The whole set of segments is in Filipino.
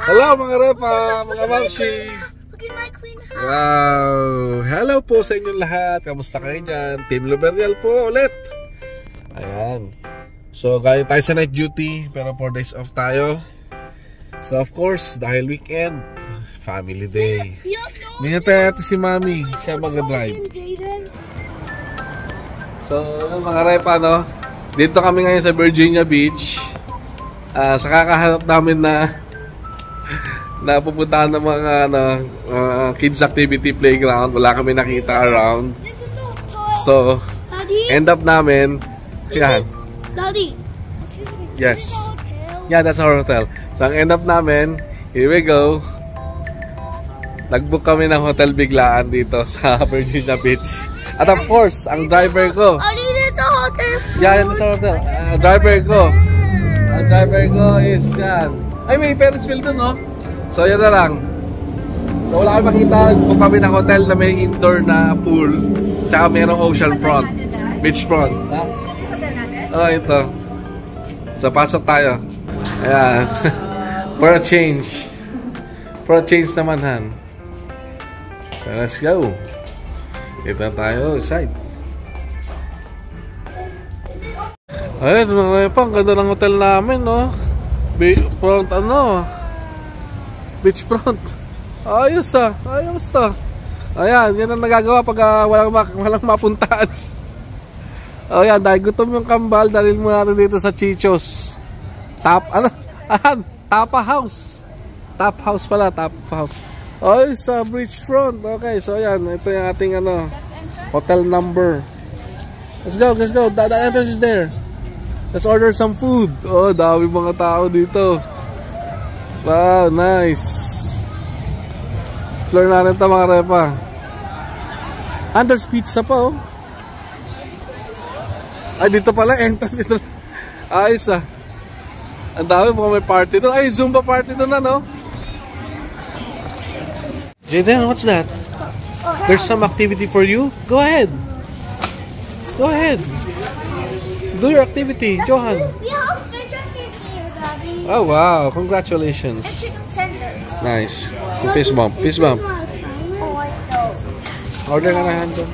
Hello mga repa, mga mamsi. Wow, hello po sa inyong lahat. Kamusta kayo dyan? Team Luberial po ulit. Ayan. So galing tayo sa night duty, pero 4 days off tayo. So of course, dahil weekend, family day. Hindi natin si Mami, siya mag-drive. So mga repa, no? Dito kami ngayon sa Virginia Beach. Sa kakahanap namin na pupuntahan ng mga kids activity playground. Wala kami nakita around. So, end up namin. Yan. Daddy. Yes. Yeah, that's our hotel. So, ang end up namin, here we go. Nag-book kami ng hotel biglaan dito sa Virginia Beach. At of course, ang driver ko. Daddy, it's a hotel. Yeah, yan sa hotel. Ang driver ko is yan. Ay, may Ferris wheel dun, no? So, yan na lang. So, wala kayo makita. Book kami ng hotel na may indoor na pool. Tsaka mayroong ocean front. Beach front. Ha? Oh, ito. So, pasok tayo. Ayan. For a change. For a change naman, Han. So, let's go. Ito tayo. Side. Ayan, ang ganda ng hotel namin, no? Front, beach front. Ayos ayos to. Ayan, yan ang nagagawa pag walang mapuntaan. Ayan, dahil gutom yung kambal, dalhin mo natin dito sa Chichos. Tapa House. Top House pala, Top House. Ay, sa beach front. Okay, so ayan, ito yung ating hotel number. Let's go. The entrance is there. Let's order some food. Oh, dami mga tao dito. Wow, nice. Explore natin ito mga repa. There's pizza pa, oh. Ay, dito pala entrance ito. Ayos Ang dami po may party doon. Ay, Zumba party doon na, no? Jaden, what's that? There's some activity for you? Go ahead. Do your activity, Johan. We have fish here, Daddy. Oh, wow. Congratulations. Chicken tenders. Nice. Fist bump. Oh, I know. Order ka na handle.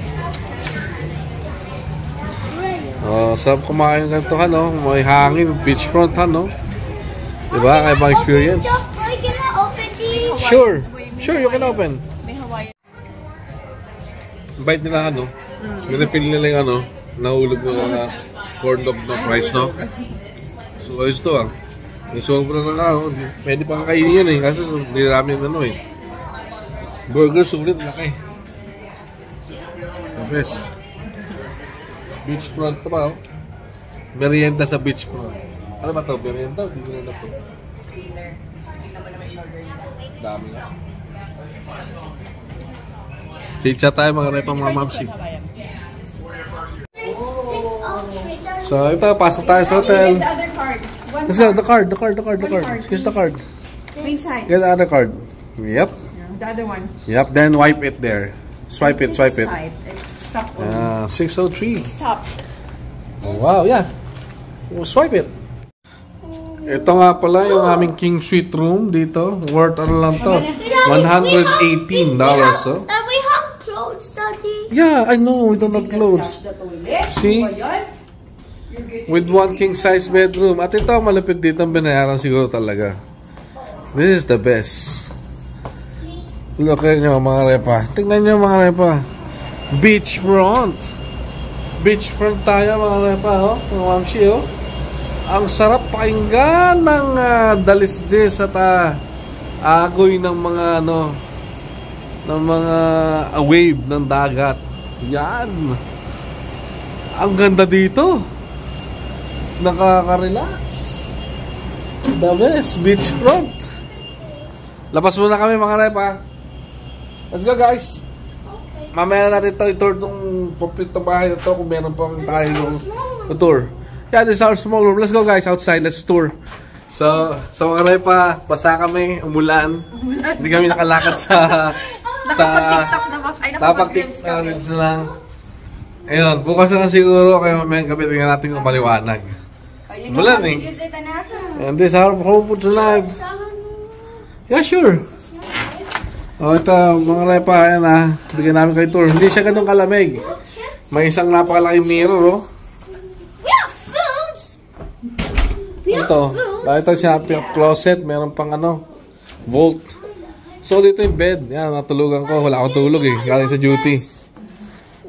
Oh, sarap kumain ganito, no? May hangin, beachfront, no? Diba? Kaya bang experience? Can I open these? Sure, you can open. Bite nila, Refill nila yung, nahulog na corn dog na price, no? So, ayos to, Yung sobra na pwede pang kainin yan, kasi hindi namin burger, sulit, laki. The best. Beachfront pa, Merienda sa beachfront. Ano ba to? Merienda? Hindi na to. Dami na. Chicha tayo mga repang mga mamsi. So, ito, pasok tayo sa hotel. Let's go, the card. Here's the card. Inside. Get the other card. Yep. The other one. Yep, then wipe it there. Swipe it. It's top. 603. It's top. Oh, wow, yeah. Swipe it. Ito nga pala yung aming king suite room dito. Worth lang to? $118. So. We have clothes, Daddy. Yeah, I know. We don't have clothes. See? With one king size bedroom. At ito ang malapit dito ang binayaran siguro talaga. This is the best. Look at nyo mga repa. Tingnan nyo mga repa. Beachfront. Beachfront tayo mga repa. Mga mamsi, Ang sarap pakinggan ng dalisdis at agoy ng mga ng mga wave ng dagat. Yan. Ang ganda dito. Nakaka-relax. The best beachfront. Labas muna kami mga repa. Let's go, guys. Mamaya natin i-tour itong kompletong bahay na ito kung meron pang tayo ng tour. Yeah, this is our small room. Let's go, guys, outside. Let's tour. So mga repa, basa kami, umulan. Hindi kami nakalakad sa napag-TikTok na lang. Ayun, bukas na siguro kaya mamayang gabi tingnan natin kung maliwanag. Umulan, And this is our home for tonight. Yeah, sure. Oh, ito, mga repa, ayan bigyan namin kayo tour. Hindi siya ganun kalamig. May isang napakalaking mirror, oh. We have foods. Ito, ito siya, closet, meron pang vault. So, dito yung bed. Yan, natulugan ko. Wala akong tulog eh. Galing sa duty.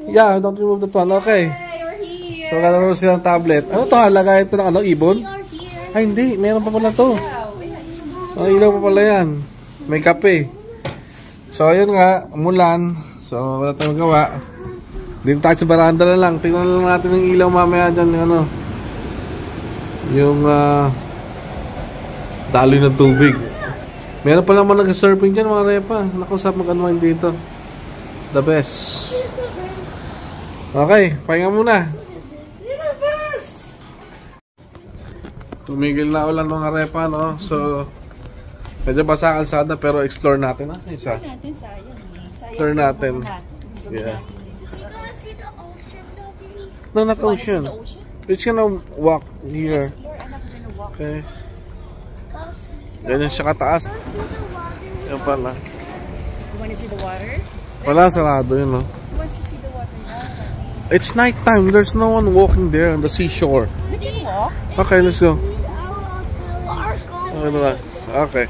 Yeah, don't remove that one. Okay. So, gano'n silang tablet. Ano to? Lagayan ito ng ibon? Ay, hindi. Meron pa pala to. Ilaw pa pala yan. May kape. So, ayun nga, umulan. So, wala tayong gawa. Dito tayo sa baranda na lang. Tingnan lang natin yung ilaw mamaya dyan. Yung daloy ng tubig. Meron pa naman nag-surfing dyan, mga repa. Nakusap mag-unwind dito. The best. Okay, pahinga muna. Tumigil na ulan, mga repa, no? So, medyo basa kalsada pero explore natin isa. Explore natin. Yeah. No, not ocean. We're just gonna walk here. Okay. Ganyan siya kataas. Yan pala. You want to see the water? Wala, sarado yun, no? Who wants to see the water now? It's night time. There's no one walking there on the seashore. We can walk. Okay, let's go. Okay.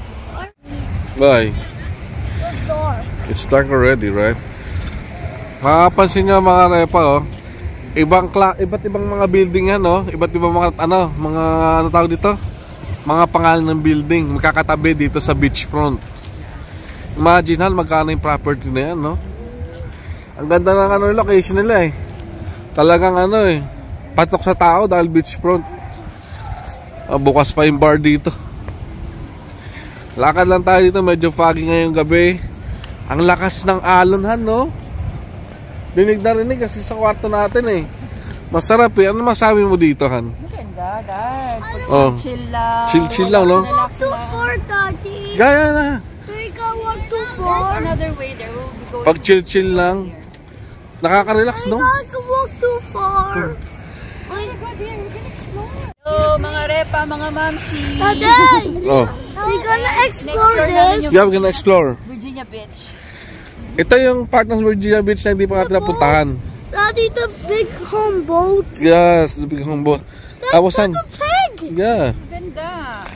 Bye. It's dark. It's dark already, right? Makapansin nyo, mga repa, iba't ibang mga building yan, no? Iba't ibang mga mga tawag dito? Mga pangalan ng building magkakatabi dito sa beachfront. Imagine magkano yung property na yan, no? Ang ganda ng location nila eh. Talagang patok sa tao dahil beachfront. Bukas pa yung bar dito. Lakad lang tayo dito, medyo foggy ngayong gabi. Ang lakas ng alon, no? Dinig na rinig kasi sa kwarto natin eh. Masarap eh. Ano masabi mo dito, Han? Maganda, Dad. Chill lang. Chill lang, no? Walk too far, Daddy. Gaya na. We can walk too There's far. another way there. We'll be going. Pag chill lang, nakaka-relax, no? I can walk too far. Oh my God, here we can explore. Hello, mga repa, mga mamshi. Daddy, Oh. we're gonna explore namin this. Yeah, we're gonna explore. Virginia Beach. Ito yung part ng Virginia Beach na hindi pa natin napuntahan. Daddy, the big home boat. Yes, the big humbo. Tapos That's like a pig. Yeah. Ganda.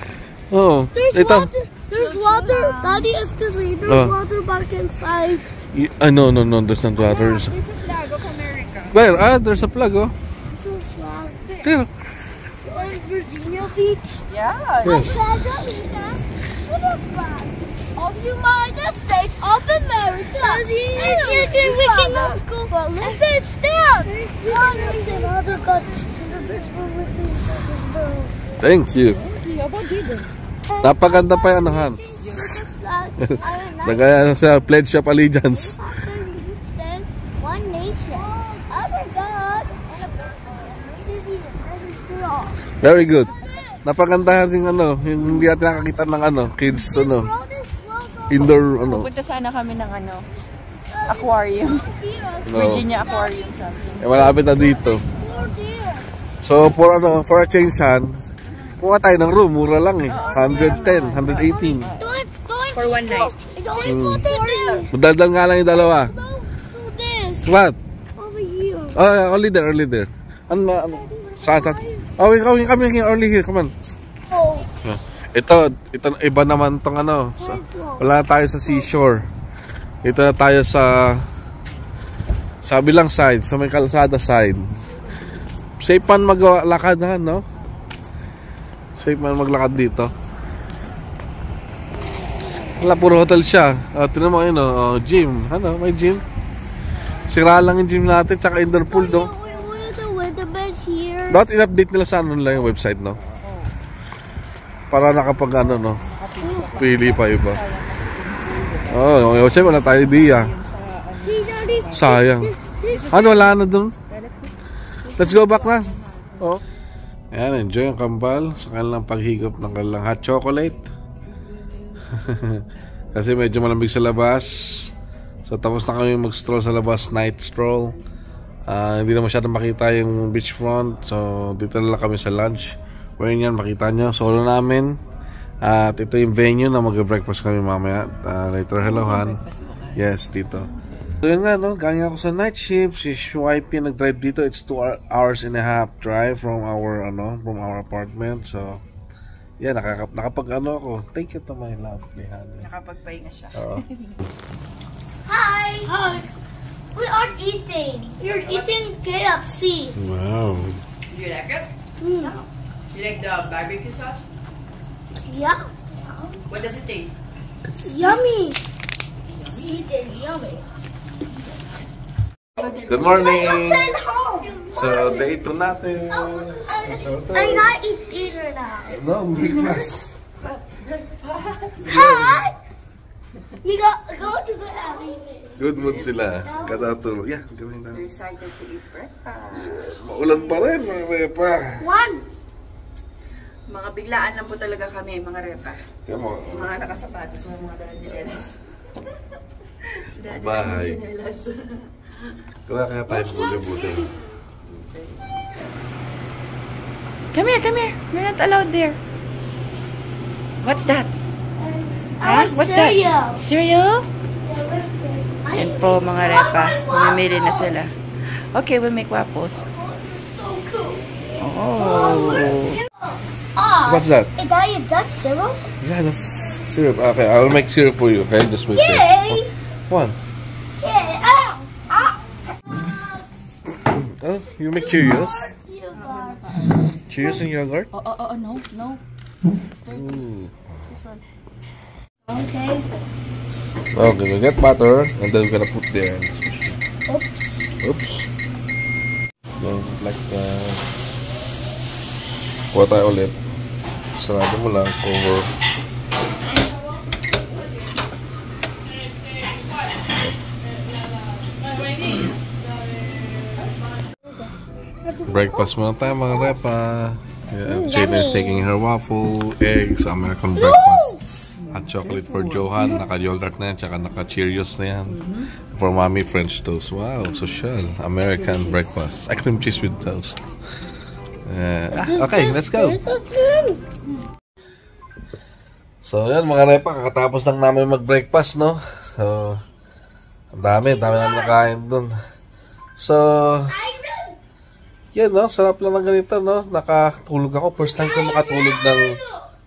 Oh, There's ito. water. There's water. Daddy, excuse me. There's water back inside. No, there's not water. There's a flag of America. Where? There's a plug, oh. It's a flag. There. On Virginia Beach. Yeah. Yes. Flag with a flag of United States of America. And we cannot go. And then still. Thank you. Napaganda pa yan, Han. Nagaya sa Pledge of Allegiance. One nation. Under God. Very good. Napagandahan din yung hindi natin nakakita ng kids indoor Punta sana kami ng aquarium. Virginia Aquarium something. Malapit na dito. So for a change, Han, kuha tayo ng room, mura lang eh. 110, 118. For one night. Madaldal nga lang yung dalawa. What? Over here. Oh, only there. Ano? Saan? Oh, come here, only here, come on. Oh. Ito iba naman tong wala tayo sa seashore. Ito na tayo sa kabilang side, sa may kalsada side. Safe man maglakad, no? Safe man maglakad dito. Wala, puro hotel siya. Tignan mo yun, gym. May gym. Sira lang yung gym natin, tsaka indoor pool, no? Dapat in-update nila sa lang yung website, no? Para nakapag no? Pili pa iba. Oh, yung wala tayo idea. Sayang. Wala na dun? Let's go back na. Oh. Ayan, enjoy ang kambal sa kanilang paghigop ng kanilang hot chocolate. Kasi medyo malamig sa labas. So tapos na kami mag-stroll sa labas, night stroll. Hindi na masyadong makita yung beachfront. So dito na lang kami sa lunch. Pwede yan, makita nyo, solo namin. At ito yung venue na mag-breakfast kami mamaya. Later, hello Han. Yes, dito. So yun nga, no? Galing ako sa night shift. Si Shuaipi nag-drive dito. It's 2 hours and a half drive from our apartment. So, yeah, nakapag ako. Thank you to my lovely honey. Nakapagpahinga siya. Hi! Hi! We are eating. You're eating KFC. Wow. Do you like it? Mm. You like the barbecue sauce? Yeah. What does it taste? Yummy. It is yummy. Good morning. It's home. So, day 2 natin. I not eat dinner now. No, breakfast. Hi! You go to the alley. Good mood sila. Katatulog. Yeah, gawin na. You're excited to eat breakfast. Maulan pa rin, mga repa. One. Mga biglaan lang po talaga kami, mga repa. Come on. Mga nakasapatos, mga dalanjinelas. Si Daddy Bahay. dalanjinelas. Kaya tayo buti-buti. Come here, come here. You're not allowed there. What's that? Huh? What's cereal. that? Cereal? Yan po mga repa. Mamimili na sila. Okay, we'll make waffles. So cool. Oh. What's that? Daddy, is that syrup? Yeah, that's syrup. Okay, I'll make syrup for you, okay? Just wait there. Yay! One. Yeah. Oh, you make Cheerios? Cheerios and yogurt? Oh, no, no. Ooh. This one. Okay. Okay, we get butter and then we're gonna put there. Oops. Oops. Then like that. Kuha tayo ulit. Sarado mo lang, cover. Breakfast muna tayo mga repa. Yeah, Jada is taking her waffle, eggs, American breakfast. Hot chocolate for Johan, naka-yogurt na yan, tsaka naka-Cheerios na yan. For mommy, French toast. Wow, social. American breakfast. Cream cheese with toast. Okay, let's go. So, yan mga repa, kakatapos lang namin mag-breakfast, no? So, ang dami namin nakain dun. So, yan, no? Sarap lang ng ganito, no? Nakatulog ako. First time ko makatulog ng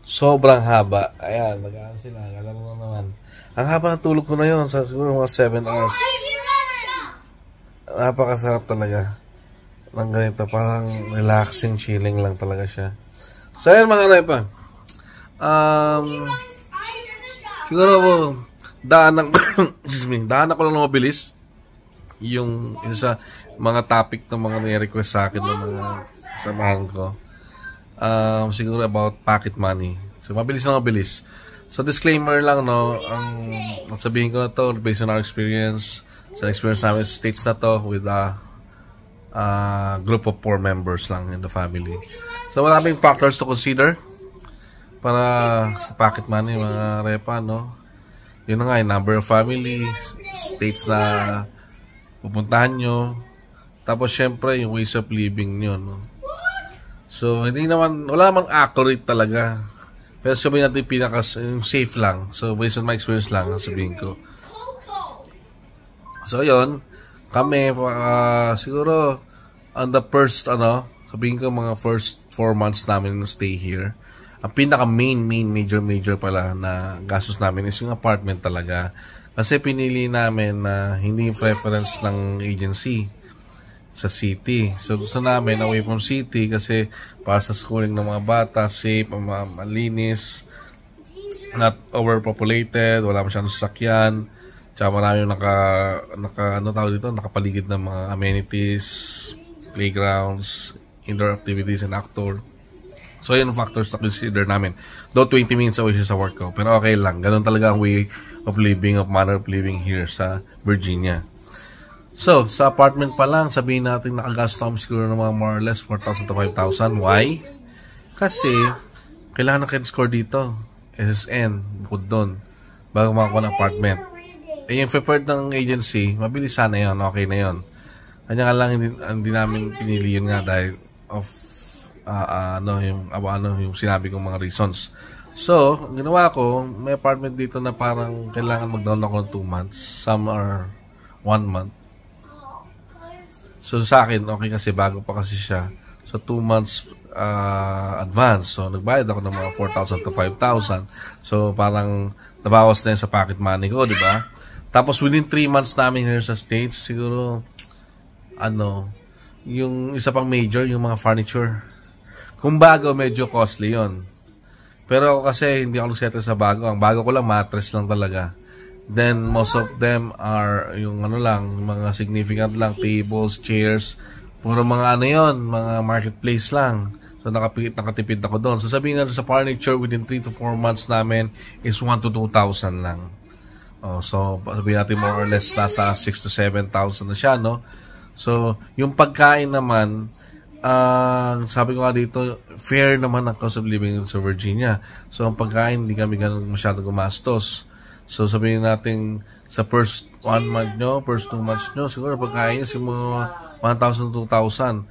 sobrang haba. Ayan, nag-aan sila. Alam mo naman. Ang haba ng tulog ko na yun. Siguro mga 7 hours. Napakasarap talaga. Ng ganito. Parang relaxing, chilling lang talaga siya. So, ayan mga repa. Siguro daanan ko lang ng mabilis. Yung isa sa mga topic ng mga ni-request sa akin ng mga samahan ko. Siguro about pocket money. So, mabilis na mabilis. So, disclaimer lang, no? Ang sabihin ko na to, based on our experience, sa experience namin sa States na to, with a group of 4 members lang in the family. So, maraming factors to consider para sa pocket money, mga repa, no? Yun na nga, yung number of family, states na pupuntahan nyo, tapos syempre yung ways of living nyo, no? So, hindi naman, wala namang accurate talaga. Pero sabihin natin yung safe lang. So, based on my experience lang, sabihin ko. So, yun. Kami, siguro, on the first, sabihin ko mga first 4 months namin stay here. Ang major pala na gastos namin is yung apartment talaga. Kasi pinili namin na hindi preference ng agency sa city. So gusto namin away from city kasi para sa schooling ng mga bata, safe, malinis, not overpopulated, wala masyadong sasakyan, tsaka marami yung nakapaligid ng mga amenities, playgrounds, indoor activities, and outdoor. So yun ang factors na consider namin. Though 20 minutes away siya sa work ko, pero okay lang. Ganun talaga ang way of living, of manner of living here sa Virginia. So, sa apartment pa lang, sabihin natin nakagastos kami siguro ng mga more or less 4,000 to 5,000. Why? Kasi, kailangan ng credit score dito. SSN, bukod doon. Bago makakuha ng apartment. Eh, yung preferred ng agency, mabilis sana yun. Okay na yun. Kanya nga lang, hindi namin pinili yun nga dahil of yung sinabi kong mga reasons. So, ang ginawa ko, may apartment dito na parang kailangan mag-down ako ng 2 months. Some are 1 month. So, sa akin, okay kasi bago pa kasi siya. So, 2 months advance. So, nagbayad ako ng mga 4,000 to 5,000. So, parang nabawas na yun sa pocket money ko, di ba? Tapos, within 3 months namin here sa States, siguro, yung isa pang major, yung mga furniture. Kung bago, medyo costly yon. Pero ako kasi, hindi ako nagsettle sa bago. Ang bago ko lang, mattress lang talaga. Then, most of them are yung mga significant lang, tables, chairs, puro mga mga marketplace lang. So, nakatipid ako doon. So, sabihin natin sa furniture, within 3 to 4 months namin is 1 to 2,000 lang. So, sabihin natin more or less nasa 6 to 7,000 na siya, no? So, yung pagkain naman, sabi ko nga dito, fair naman ang cost of living sa Virginia. So, ang pagkain, hindi kami ganun masyado gumastos. So, sabihin natin, sa first 1 month nyo, first 2 months nyo, siguro pagkain nyo, siguro 1,000 to 2,000.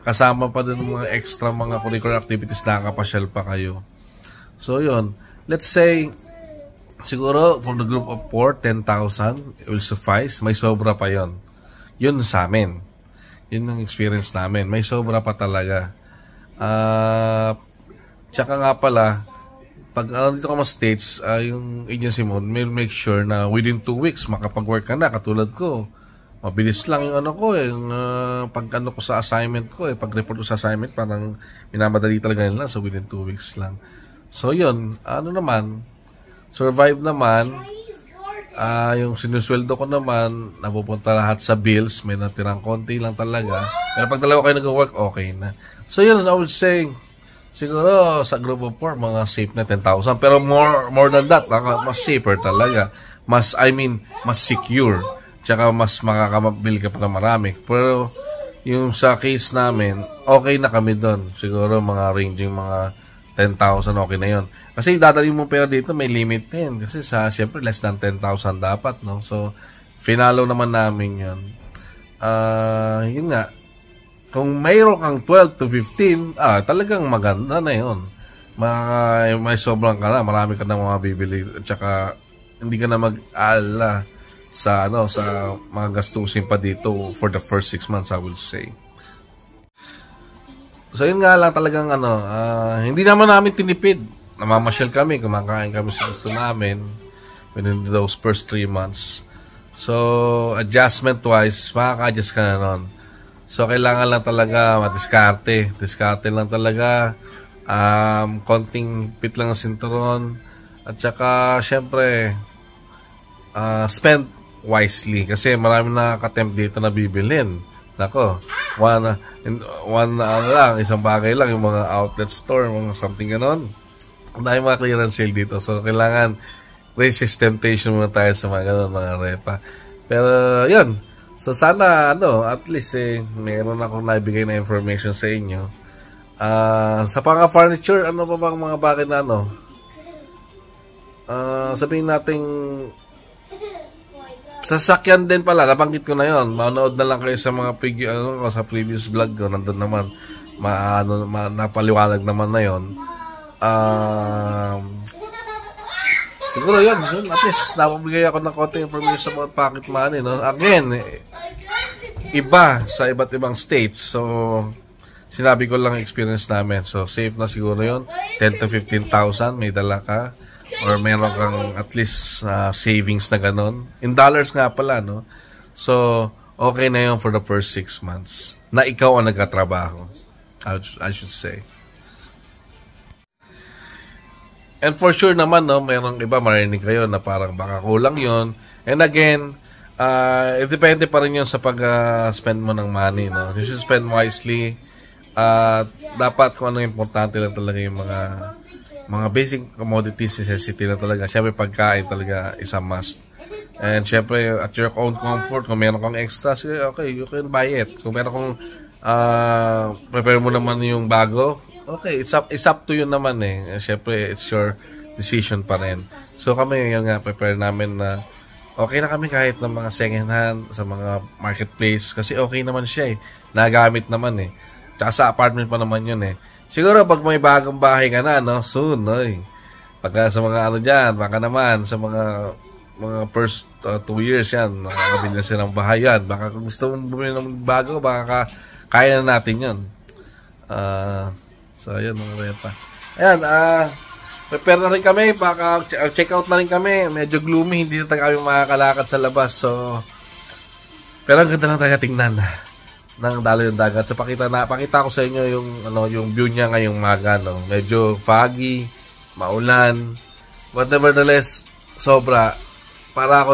Kasama pa din mga extra mga curricular activities na nakapasyal pa kayo. So, yun. Let's say, siguro, for the group of 4, 10,000 will suffice. May sobra pa yon. Yun sa amin. Yun ang experience namin. May sobra pa talaga. Tsaka nga pala, pag dito ka mga States, yung agency mo, may make sure na within 2 weeks, makapag-work ka na. Katulad ko, mabilis lang yung yung pag ko sa assignment ko, pag-report ko sa assignment, parang minamadali talaga nila. So, within 2 weeks lang. So, yun. Survive naman. Yung sinusweldo ko naman, napupunta lahat sa bills, may natirang konti lang talaga. Pero pag dalawa kayo nag-work, okay na. So yun, I would say, siguro sa group of 4, mga safe na 10,000. Pero more than that, mas safer talaga. Mas secure. Tsaka mas makakamabil ka pa na marami. Pero yung sa case namin, okay na kami doon. Siguro mga ranging mga 10,000, okay na yun. Kasi dadali mo pera dito, may limit din. Kasi syempre, less than 10,000 dapat, no? So, finalo naman namin yun. Yun nga. Kung mayroon kang 12 to 15, talagang maganda na yun. May sobrang ka na, marami ka na mga bibili. At saka, hindi ka na mag-alala sa mga gastusin pa dito for the first 6 months, I would say. So, yun nga lang talagang hindi naman namin tinipid. Namamasyal kami, kumakain kami sa gusto namin within those first 3 months. So, adjustment-wise, makaka-adjust ka na nun. So, kailangan lang talaga madiskarte. Diskarte lang talaga. Konting pit lang ang sinturon. At saka, syempre, spend wisely. Kasi marami nakaka-tempt dito na bibilin. Nako, isang bagay lang, yung mga outlet store, mga something ganon. Dahil mga clearance sale dito. So, kailangan resist temptation muna tayo sa mga ganon, mga repa. Pero, yun. So, sana, at least, meron akong naibigay na information sa inyo. Sa pang-furniture, ano pa bang mga bagay na sabihin natin, sasakyan din pala, nabanggit ko na yon. Manood na lang kayo sa mga sa previous vlog ko, nandun naman, napaliwanag naman na yon. Siguro yun, at least napabigay ako ng konting information about pocket money, no? Again, iba sa iba't ibang states. So, sinabi ko lang experience namin. So, safe na siguro yun. 10 to 15,000 may dala ka. Or meron kang at least savings na ganon. In dollars nga pala, no? So, okay na yun for the first 6 months. Na ikaw ang nagkatrabaho. I should say. And for sure naman, no, mayroong iba marinig kayo na parang baka kulang yon. And again, depende pa rin yun sa pag-spend mo ng money, no? You should spend wisely. Dapat kung ano importante lang talaga yung mga basic commodities, necessity na talaga. Siyempre, pagkain talaga is a must. And siyempre, at your own comfort, kung meron kang extra, okay, you can buy it. Kung meron kang prepare mo naman yung bago, okay, it's up to you naman eh. Siyempre, it's your decision pa rin. So kami, yun nga, prepare namin na okay na kami kahit ng mga second hand sa mga marketplace kasi okay naman siya eh. Nagamit naman eh. Tsaka sa apartment pa naman yun eh. Siguro pag may bagong bahay ka na, no, soon, Pagka sa mga ano dyan, baka naman sa mga first 2 years yan, makakabili na silang bahay yan. Baka kung gusto mong bumili ng bago, baka kaya na natin yun. So, yun mga repa. Ayan, prepare na rin kami. Baka check out na rin kami. Medyo gloomy, hindi na kami makakalakad sa labas. So, pero ang ganda lang talaga tingnan ng daloy ng dagat. So, pakita ko sa inyo yung view niya ngayong umaga. No? Medyo foggy, maulan. But nevertheless, sobra. Para ako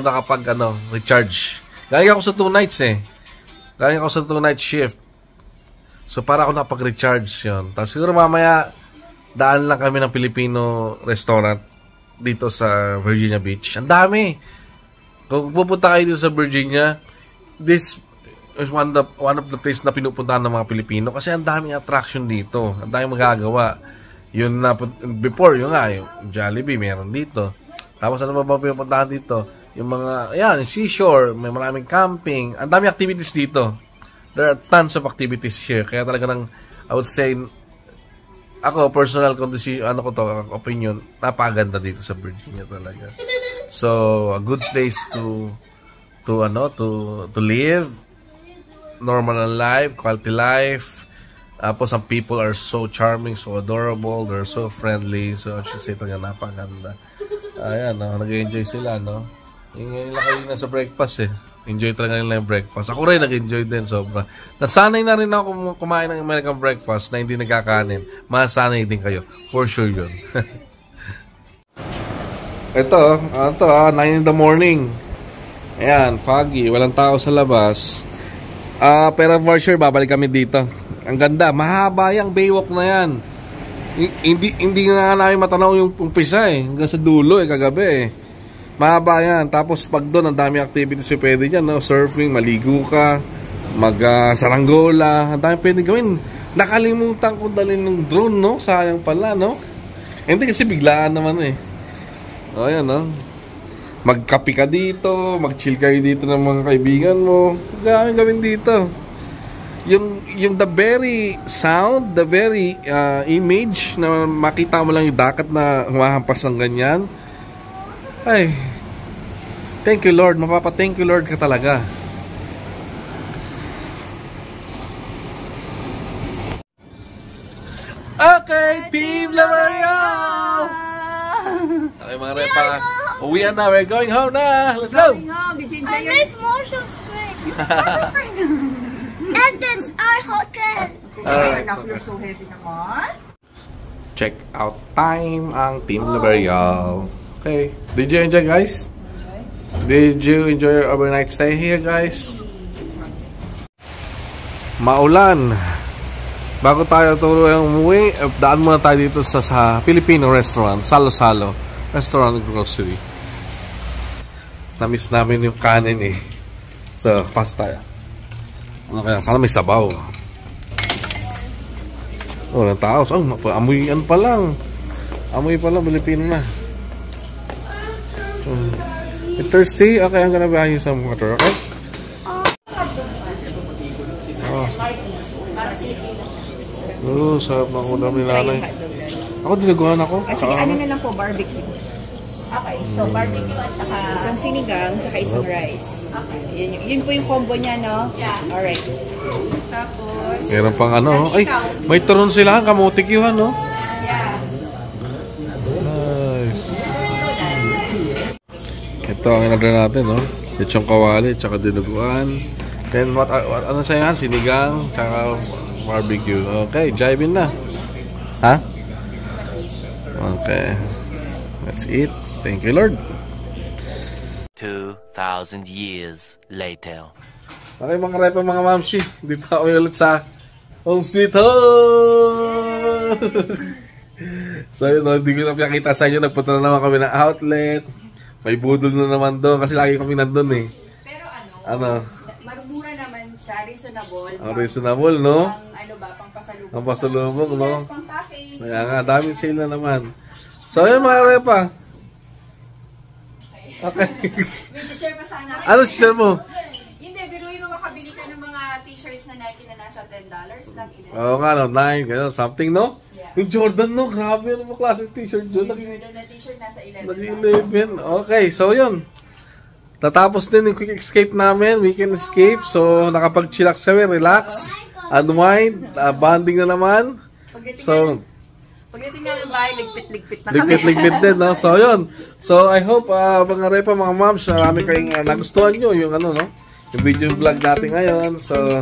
recharge. Galing ako sa 2 nights eh. Galing ako sa 2 night shift. So, para ako nakapag-recharge yun. Tapos siguro mamaya, daan lang kami ng Filipino restaurant dito sa Virginia Beach. Ang dami. Kung pupunta kayo dito sa Virginia, this is one of the place na pinupuntahan ng mga Pilipino kasi ang daming attraction dito. Ang daming magagawa. Yun na, before, yung Jollibee, meron dito. Tapos ano ba pinupuntahan dito? Yung mga, seashore, may maraming camping. Ang daming activities dito. There are tons of activities here. Kaya talaga I would say, ako, personal opinion, napakaganda dito sa Virginia talaga. So, a good place to live, normal life, quality life. Some people are so charming, so adorable, they're so friendly. So, I should say talaga napakaganda. Ayan, nag-enjoy sila, no? Ngayon lang kayo nasa breakfast, eh. Enjoy talaga nila yung breakfast. Ako rin, nag-enjoy din, sobra. Nasanay na rin ako kumain ng American breakfast na hindi nagkakanin. Masanay din kayo. For sure yun. Ito, 9 in the morning. Ayan, foggy. Walang tao sa labas. Pero for sure, babalik kami dito. Ang ganda. Mahaba yung baywalk na yan. Hindi nga namin matanaw yung umpisa eh. Hanggang sa dulo kagabi eh. Mahaba yan. Tapos pag doon, ang dami activities pwede dyan, no? Surfing, maligo ka, saranggola. Ang dami pwede gawin. Nakalimutan ko dalhin ng drone, no? Sayang pala, no? Hindi kasi biglaan naman eh. O yan, no? Magkapi ka dito, mag-chill kayo dito ng mga kaibigan mo. Gawin dito. Yung the very sound, the very image na makita mo lang yung dagat na humahampas ng ganyan. Ay, thank you Lord. Mapapa-thank you Lord ka talaga. Okay, Team L'Oreal! Okay mga repa, uwian na. We're going home na. Let's go! I miss Marshall Spring. And this our hotel. You're so happy naman. Check out time ang Team L'Oreal. Okay. Did you enjoy, guys? Did you enjoy your overnight stay here, guys? Maulan. Bago tayo tuluyang umuwi, daan muna tayo dito sa Filipino restaurant, Salo Salo Restaurant Grocery. Na-miss namin yung kanin eh. So, fast tayo. Okay, sana may sabaw. Oh, ng tao. Amoyan pa lang. Amoy pa lang, Filipino na. You're thirsty? Okay, I'm gonna buy you some water, okay? Sarap ng ulam ni nanay. Ako, dinaguhan ako. Sige, ano na lang po, barbecue. Okay, so barbecue at saka isang sinigang, tsaka isang rice. Okay. Yun po yung combo niya, no? Yeah. Alright. Tapos, meron pang ano. Ay, may turon sila. Kamutik yun, no? yeah. Nice. Ito ang in-order natin, no? Lechong kawali, tsaka dinuguan. Then, ano sa yan? Sinigang, tsaka barbecue. Okay, jive in na. Ha? Okay. Let's eat. Thank you, Lord. 2,000 years later. Okay, mga repa, mga mamshi. Dito kami ulit sa Home Sweet Home! So, yun, hindi ko na pinakita sa inyo. Nagpunta na naman kami ng outlet. May budol na naman doon kasi lagi kami nandun eh. Pero ano? Marumura naman siya, reasonable. Reasonable, no? Pang pasalubong. Ang pasalubong, no? Yes, pang package. Kaya nga, daming sale na naman. So, yun mga repa. Okay. May share pa sana. Ano share mo? Hindi, biruin mo makabili ka ng mga t-shirts na Nike na nasa $10 lang. Oo nga, no? 9, something, no? Yeah. Yung Jordan, no? Grabe, ano ba klaseng t-shirt yun? Jordan na t-shirt nasa 11. Nag-11. Okay, so yun. Natapos din yung quick escape namin, weekend escape. So, nakapag-chillax kami, relax, unwind, bonding na naman. So, pagdating nga ng bahay, ligpit-ligpit na kami. ligpit-ligpit din, no? So, yun. So, I hope, mga repa, mga moms, marami kayong nagustuhan nyo yung ano, no? Yung video vlog natin ngayon. So,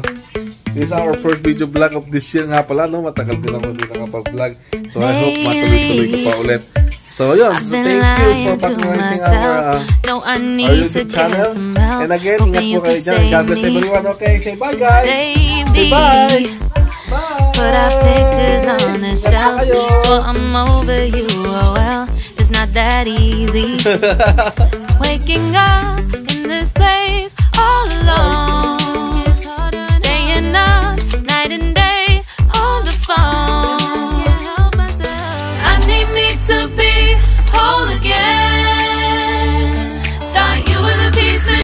this is our first video vlog of this year nga pala, no? Matagal din ako hindi nakapag-vlog. So, I hope matuloy-tuloy ko pa ulit. So, yun. So, thank you for patronizing our YouTube channel. And again, ingat po kayo dyan. God bless everyone. Okay, say bye, guys. Say bye. Bye. Put our pictures on the shelf. So I'm over you. Oh well, it's not that easy. Waking up